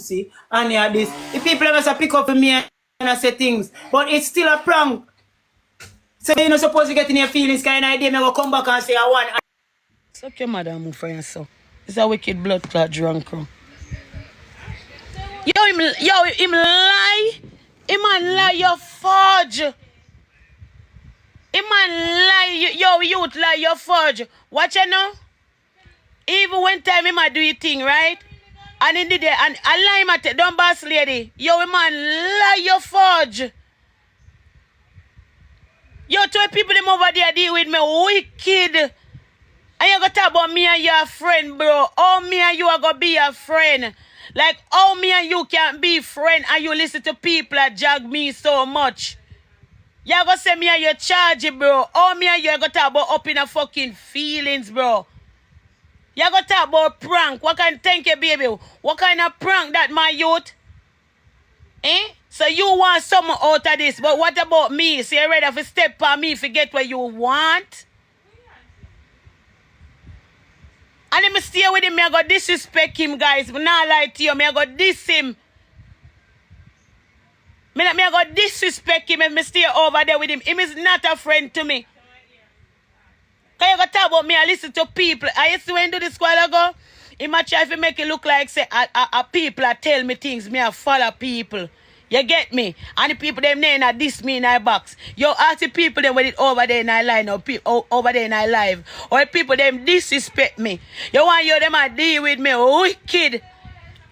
pussy and yeah this. The people ever pick up with me and I say things, but it's still a prank. So you're not supposed to get in your feelings kind of idea. Me go come back and say I want. Suck your mother move for yourself. It's a wicked blood clot drunk. Him lie. Him man lie, you fudge. Him man lie, youth lie, you fudge. Watch you know? Even one time him a do your thing, right? And in the day, and I lie him at don't boss lady. Yo, man lie, you fudge. Yo, 12 people them over there deal with me wicked. And you gonna talk about me and your friend, bro. How me and you are gonna be a friend? Like, how me and you can't be friend and you listen to people that jag me so much? You gonna say me and you charge it, bro. How me and you are gonna talk about up in a fucking feelings, bro? You gonna talk about prank. What kind, thank you, baby. What kind of prank that, my youth? Eh? So you want something out of this, but what about me? So you ready to step on me if you get what you want? And let me stay with him, I go disrespect him, guys. But not lie to you, I go diss him. I go disrespect him and I stay over there with him. Him is not a friend to me. Can you go talk about me? I listen to people. I used to do this while ago. He might try to make it look like say people that tell me things. Me I follow people. You get me? And the people them there and diss me in our box. You ask the people them with it over there in our line or over there in our live. Or the people them disrespect me. You want you them to deal with me wicked.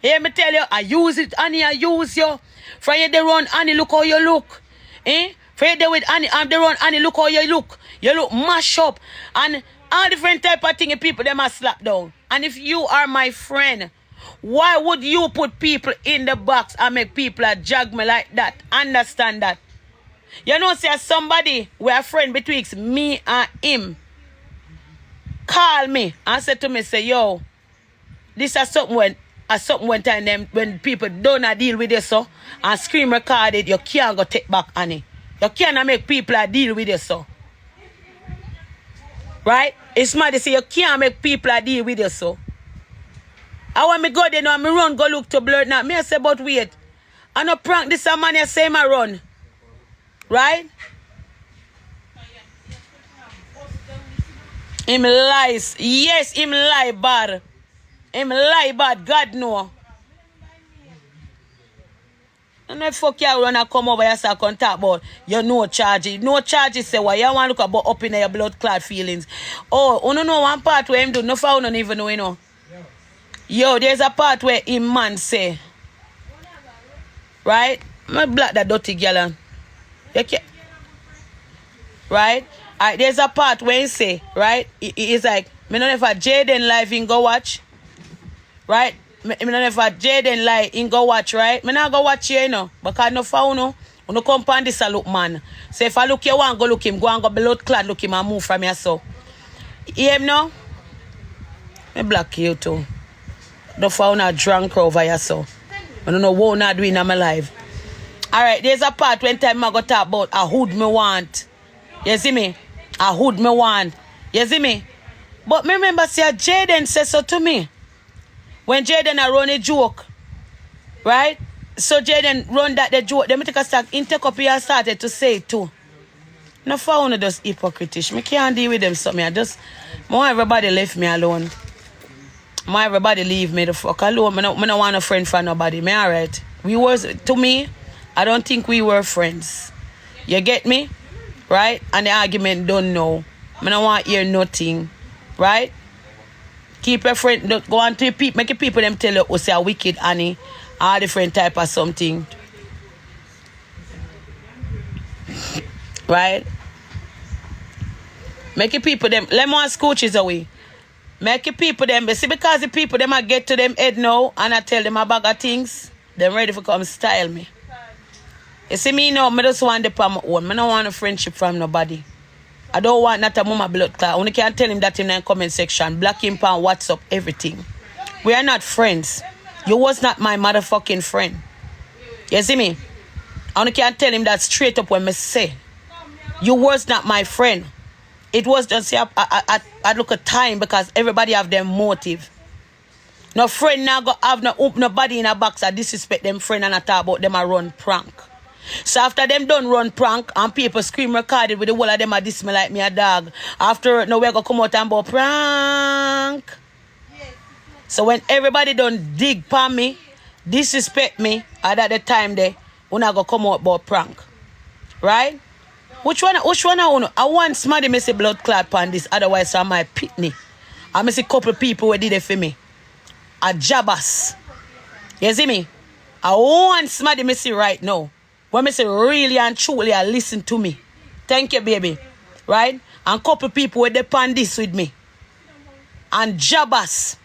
Hear me tell you, I use it, Annie, I use you. For you they run, Annie, look how you look. Eh? For you they with Annie, they run, Annie, look how you look. You look mash up. And all different type of things people them are slap down. And if you are my friend, why would you put people in the box and make people jag me like that? Understand that. You know, say somebody, we're a friend betwixt me and him, call me and say to me, say, yo, this is something when time them when people don't deal with this so and screen record it, you can't go take back on it. You can't make people deal with this so. Right? It's mad to say you can't make people deal with this so. I want me go there now, me run, go look to blur now. Me I say, but wait. I no prank this a man, I say my run. Right? Him lies. Yes, him lie bad. Him lie bad, God know. And no fuck you run and come over here so I can talk about you no charges. No charges say why you want to look about up in your blood clot feelings. Oh, you know one part where him do no found don't even know, you know. Yo, there's a part where him man say, right? Me black that dirty girl. Right? Alright, there's a part where he say, right? He's like, me don't know if a Jaden live in go watch. Right? Me don't know if a Jaden live in go watch, right? Me not go watch here, you know. Because no found no. You no come pan this a look man. So if I look you want go look him, go and go blood clad look him and move from here so. You hear him now? Me black you too. The found a drunk over here, so I don't know what I'm doing in my life. Alright, there's a part when time I go talk about a hood me want. You see me? A hood me want. You see me? But me remember say Jaden said so to me. When Jaden a run a joke. Right? So Jaden run that the joke. Then me take a stack in take up here and started to say it too. No found those hypocritish. Me can't deal with them so me I just want everybody left me alone. My everybody leave me the fuck alone. I don't want a friend for nobody. Me alright. To me, I don't think we were friends. You get me? Right? And the argument don't know. I don't want to hear nothing. Right? Keep your friend, go on to your people, make your people them tell you, say a wicked Annie, all different type of something. Right? Make your people them, let me scooches away. Make your people them, see because the people them I get to them head now and I tell them a bag of things, them ready for come style me. You see me now, I just want them on my own. I don't want a friendship from nobody. I don't want not a mama blood clot. Only can tell him that in the comment section. Black him on WhatsApp, everything. We are not friends. You was not my motherfucking friend. You see me? I only can tell him that straight up when I say. You was not my friend. It was just I look at time because everybody have their motive. No friend now go have nobody in a box that disrespect them friend and I talk about them a run prank. So after them done run prank and people scream recorded with the whole of them a diss me like me a dog. After no we go come out and about prank. So when everybody done dig pan me, disrespect me, at that the time there, when I go come out about prank. Right? Which one I want? I want somebody me say blood clot pan this, otherwise I might pitney. I miss a couple people who did it for me. A jabbas. You see me? I want somebody me see right now. When me say really and truly listen to me. Thank you, baby. Right? And couple people who depend this with me. And jabbas.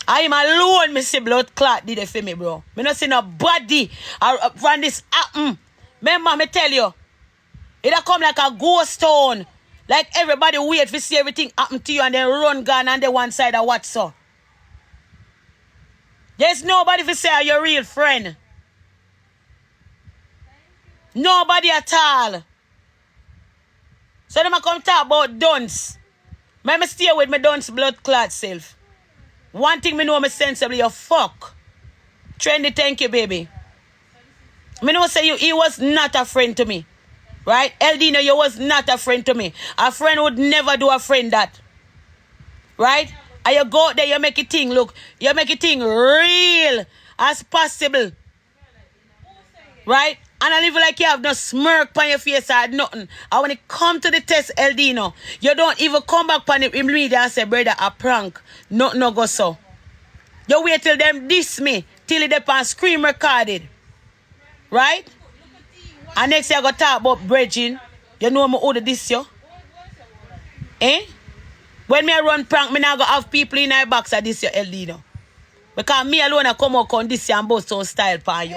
I am alone, me see blood clot did it for me, bro. Me not see nobody run this happen. Remember, me tell you. It'll come like a ghost town. Like everybody wait to see everything happen to you and then run gun on the one side of what so. There's nobody to say are your real friend. Nobody at all. So them a come talk about dunce. Me stay with my dunce blood clot self. One thing me know me sensibly, you fuck. Trendy, thank you, baby. Me know say he was not a friend to me. Right? Deno, you was not a friend to me. A friend would never do a friend that. Right? And you go out there, you make it thing, look. You make it thing real as possible. Right? And I live like you have no smirk on your face or nothing. And when it come to the test, Deno, you don't even come back on it in media and say, brother, a prank. Nothing no go so. You wait till them diss me, till they pan scream recorded. Right? And next year I go talk about bridging. You know me who this you? Eh? When me run prank, me now go have people in my box at this year, Deno. Because me alone I come out on this year and bust some style for you.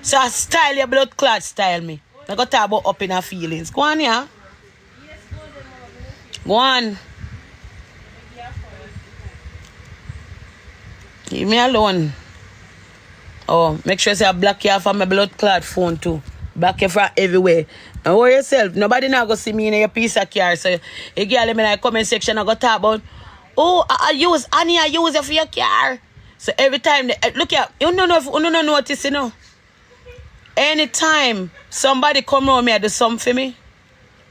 So I style your blood clot style me. I go talk about up in her feelings. Go on, yeah? Go on. Leave me alone. Oh, make sure you block you from my blood clot phone too. Block you from everywhere. And worry yourself. Nobody now go see me in your piece of car. So you girl in the comment section I go talk about, oh, I use it for your car. So every time look at you don't notice, you know. Anytime somebody come around me and do something for me,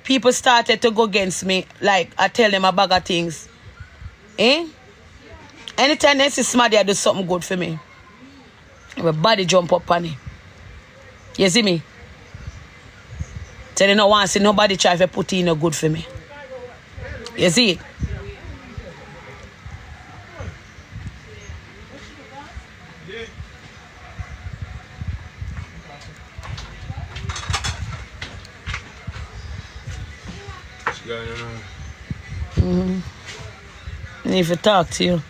people started to go against me. Like I tell them a bag of things. Eh? Anytime they see somebody do something good for me, everybody jump up on it. You see me? So they don't want to see nobody try to put in a good for me. You see it? I need to talk to you.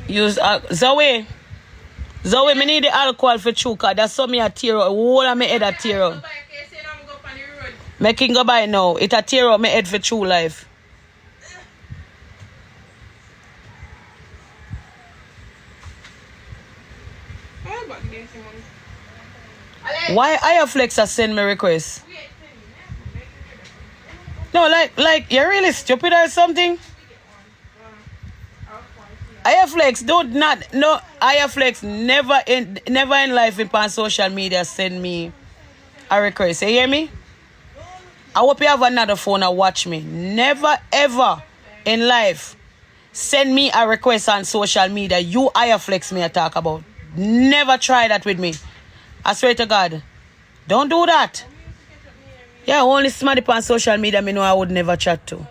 Use Zoe, me need the alcohol for chuka. That's so me a tear out. Whole of my head a tear out. Making go by now. It a tear out my head for true life. Why Fireflex has send me request? No, like you're really stupid or something? Fireflex Fireflex never in life in social media send me a request. You hear me? I hope you have another phone and watch me. Never ever in life send me a request on social media. You Fireflex me I talk about. Never try that with me. I swear to God. Don't do that. Yeah, only somebody on social media me know I would never chat to.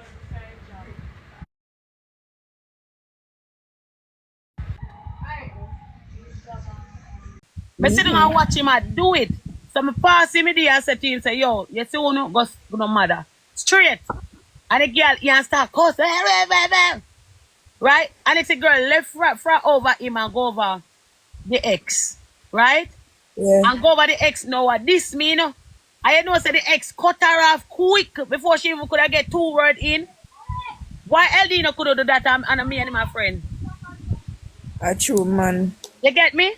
I sit down and watch him do it. So I pass him there and say to him, say, yo, you see who no go no matter. Straight. And the girl he start cuss. Right? And it's a girl left right over him and go over the ex. Right? Yeah. And go over the ex now. What this mean? I know say the ex cut her off quick before she even could have get 2 words in. Why Deno could do that and me and my friend? A true man. You get me?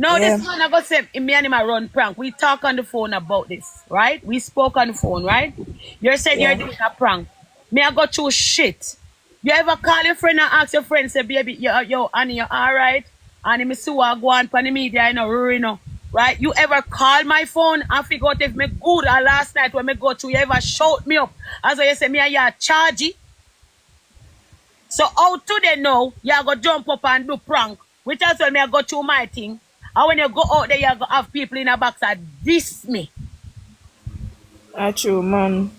No, Yeah. this man I go say me and him a run prank. We talk on the phone about this, right? We spoke on the phone, right? You're saying you're Yeah. doing a prank. Me I go through shit. You ever call your friend and ask your friend, say, baby, yo, Annie, you alright? And me see what go on the media, you know, right? You ever call my phone and figure out if me good or last night when me go through, you ever shout me up? As you say, me and you chargy. So out today now, you go jump up and do prank, which is when me I go through my thing. And when you go out there, you go have people in the box that diss me. That's true, man.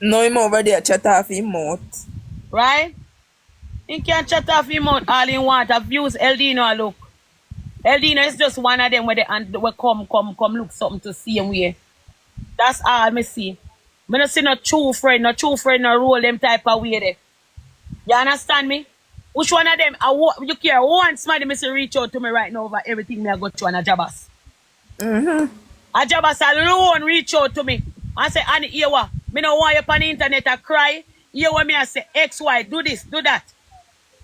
No, him over there chat off him mouth. Right? He can't chat off him out all he want. I've used Eldino look. Eldino is just one of them where they come look something to see him with. That's all me see. Me not see no true friend no role them type of way there. You understand me? Which one of them? You care one somebody me see reach out to me right now over everything me I go through on a Jabas. A Jabas alone reach out to me and say, Annie, here what? Me no want you on the internet to cry. Here what me I say, XY, do this, do that.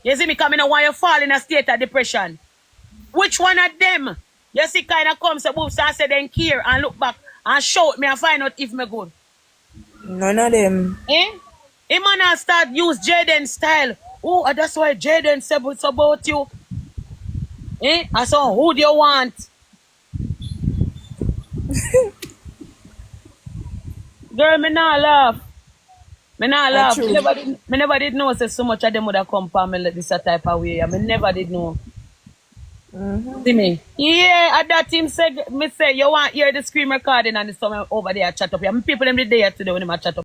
You see me coming, I want you fall in a state of depression. Which one of them? You see kind of comes above so I say then care and look back and shout me and find out if me good. None of them. Eh? Him man start use Jaden style. Oh, that's why Jaden said it's about you. Eh? I saw who do you want? Girl, me not laugh. Me not laugh. Me never did know say so much of them would have come for me like this type of way. I me never did know. See me? Yeah, at that team say me say you want hear the screen recording and it's somewhere over there chat up here. People them did there today when them chat up.